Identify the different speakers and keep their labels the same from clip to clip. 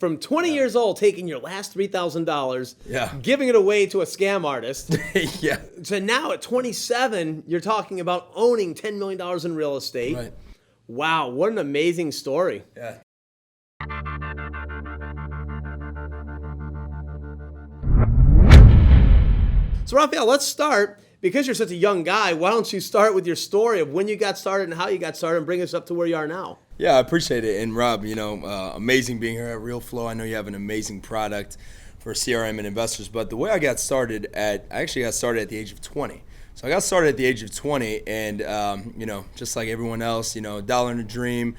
Speaker 1: From 20 years old, taking your last $3,000,
Speaker 2: Yeah.
Speaker 1: giving it away to a scam artist.
Speaker 2: Yeah.
Speaker 1: So now at 27, you're talking about owning $10 million in real estate.
Speaker 2: Right.
Speaker 1: Wow, what an amazing story.
Speaker 2: Yeah.
Speaker 1: So Raphael, let's start. Because you're such a young guy, why don't you start with your story of when you got started and how you got started and bring us up to where you are now?
Speaker 2: Yeah, I appreciate it. And Rob, amazing being here at Realeflow. I know you have an amazing product for CRM and investors. But the way I got started I actually got started at the age of 20. So I got started at the age of 20 and, just like everyone else, dollar and a dream,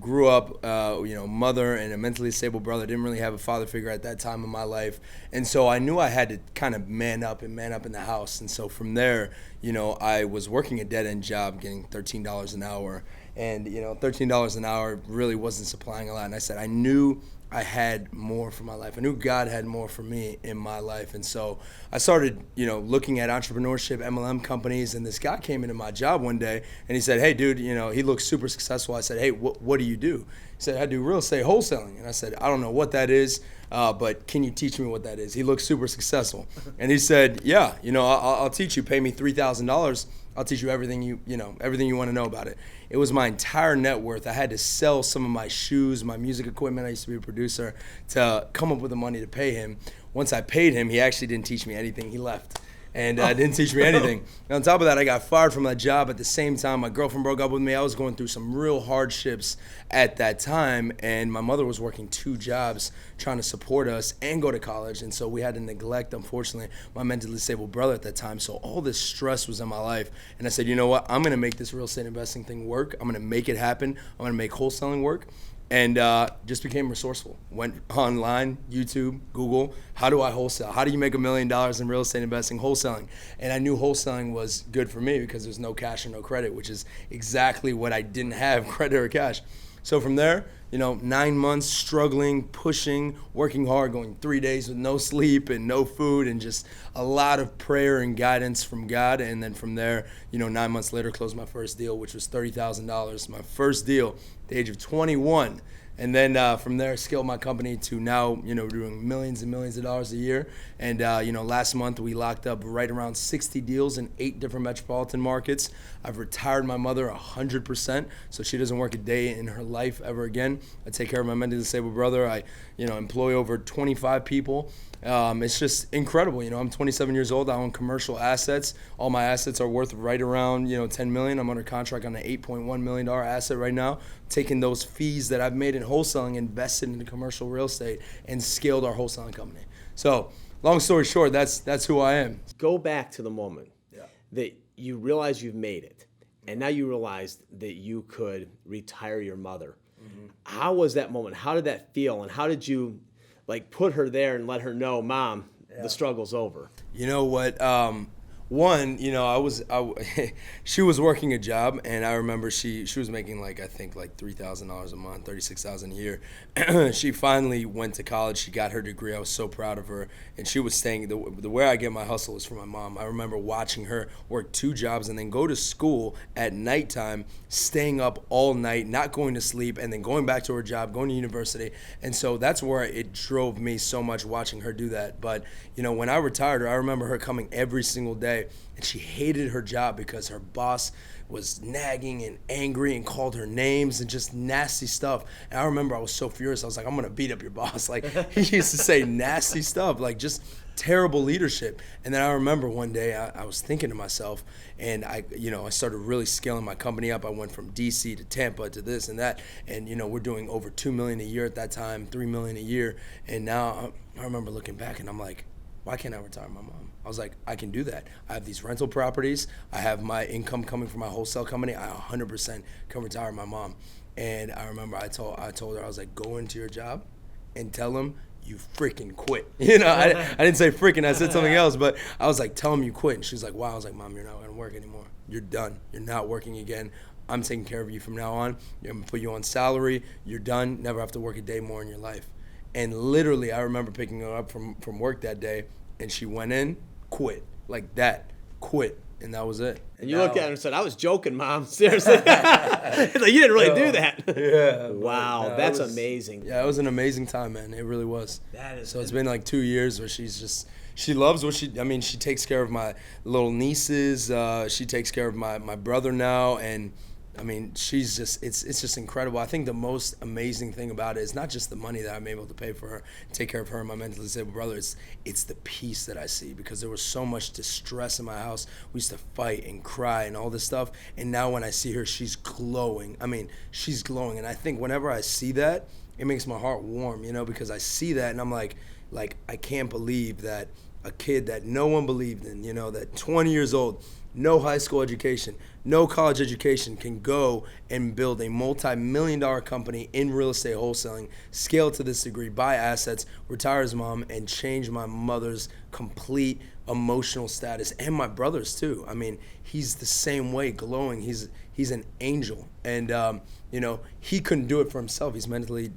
Speaker 2: grew up, mother and a mentally disabled brother. Didn't really have a father figure at that time in my life. And so I knew I had to kind of man up in the house. And so from there, I was working a dead-end job, getting $13 an hour. And, $13 an hour really wasn't supplying a lot. And I said, I knew I had more for my life. I knew God had more for me in my life. And so I started, looking at entrepreneurship, MLM companies, and this guy came into my job one day and he said, hey, dude, he looks super successful. I said, hey, what do you do? He said, I do real estate wholesaling. And I said, I don't know what that is, but can you teach me what that is? He looked super successful. And he said, yeah, I'll teach you. Pay me $3,000. I'll teach you everything you want to know about it. It was my entire net worth. I had to sell some of my shoes, my music equipment. I used to be a producer to come up with the money to pay him. Once I paid him, he actually didn't teach me anything. He left and didn't teach me anything. And on top of that, I got fired from that job. At the same time, my girlfriend broke up with me. I was going through some real hardships at that time, and my mother was working 2 jobs trying to support us and go to college. And so we had to neglect, unfortunately, my mentally disabled brother at that time. So all this stress was in my life. And I said, you know what? I'm going to make this real estate investing thing work. I'm going to make it happen. I'm going to make wholesaling work. And just became resourceful. Went online, YouTube, Google, how do I wholesale? How do you make $1 million in real estate investing wholesaling? And I knew wholesaling was good for me because there's no cash or no credit, which is exactly what I didn't have, credit or cash. So from there, 9 months struggling, pushing, working hard, going 3 days with no sleep and no food and just a lot of prayer and guidance from God. And then from there, 9 months later, closed my first deal, which was $30,000. My first deal at the age of 21. And then from there, scaled my company to now, doing millions and millions of dollars a year. And, last month we locked up right around 60 deals in 8 different metropolitan markets. I've retired my mother 100%, so she doesn't work a day in her life ever again. I take care of my mentally disabled brother. I, employ over 25 people. It's just incredible. I'm 27 years old. I own commercial assets. All my assets are worth right around, $10 million. I'm under contract on an $8.1 million asset right now. Taking those fees that I've made in wholesaling, invested into commercial real estate, and scaled our wholesaling company. So, long story short, that's who I am.
Speaker 1: Go back to the moment that you realized you've made it, and now you realized that you could retire your mother. Mm-hmm. How was that moment? How did that feel, and how did you put her there and let her know, Mom, the struggle's over?
Speaker 2: You know what? She was working a job, and I remember she was making $3,000 a month, $36,000 a year. She finally went to college. She got her degree. I was so proud of her, and she was staying. The way I get my hustle is from my mom. I remember watching her work 2 jobs and then go to school at nighttime, staying up all night, not going to sleep, and then going back to her job, going to university. And so that's where it drove me so much watching her do that. But when I retired her, I remember her coming every single day. And she hated her job because her boss was nagging and angry and called her names and just nasty stuff. And I remember I was so furious. I was like, I'm going to beat up your boss. He used to say nasty stuff, just terrible leadership. And then I remember one day I was thinking to myself, and I started really scaling my company up. I went from DC to Tampa to this and that. And, we're doing over $2 million a year at that time, $3 million a year. And now I remember looking back and I'm like, why can't I retire my mom? I was like, I can do that. I have these rental properties. I have my income coming from my wholesale company. I 100% can retire my mom. And I remember I told her, I was like, go into your job and tell them you freaking quit. I didn't say freaking, I said something else, but I was like, tell them you quit. And she was like, wow. I was like, Mom, you're not going to work anymore. You're done. You're not working again. I'm taking care of you from now on. I'm going to put you on salary. You're done. Never have to work a day more in your life. And literally, I remember picking her up from work that day, and she went in, quit, like that, quit. and that was it.
Speaker 1: And you looked at her and said, "I was joking, Mom. Seriously." It's like, you didn't really do that.
Speaker 2: Yeah.
Speaker 1: Wow,
Speaker 2: No,
Speaker 1: that's
Speaker 2: it was,
Speaker 1: amazing.
Speaker 2: Yeah, it was an amazing time, man. It really was.
Speaker 1: That is.
Speaker 2: So it's been like 2 years where she loves what she takes care of my little nieces. She takes care of my brother now, and I mean, she's just, it's just incredible. I think the most amazing thing about it is not just the money that I'm able to pay for her, take care of her and my mentally disabled brother. It's the peace that I see, because there was so much distress in my house. We used to fight and cry and all this stuff. And now when I see her, she's glowing. I mean, she's glowing. And I think whenever I see that, it makes my heart warm, because I see that and I'm like, I can't believe that a kid that no one believed in, that 20 years old, no high school education, no college education, can go and build a multi-million-dollar company in real estate wholesaling, scale to this degree, buy assets, retire his mom, and change my mother's complete emotional status, and my brother's too. I mean, he's the same way, glowing. He's an angel, and he couldn't do it for himself. He's mentally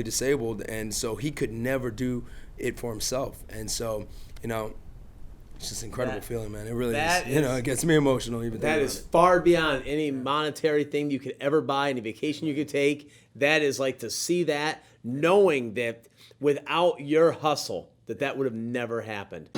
Speaker 2: disabled, and so he could never do it for himself. And so, it's just an incredible feeling, man. It really is. It gets me emotional even.
Speaker 1: That is far beyond any monetary thing you could ever buy, any vacation you could take. That is like to see that, knowing that without your hustle, that would have never happened.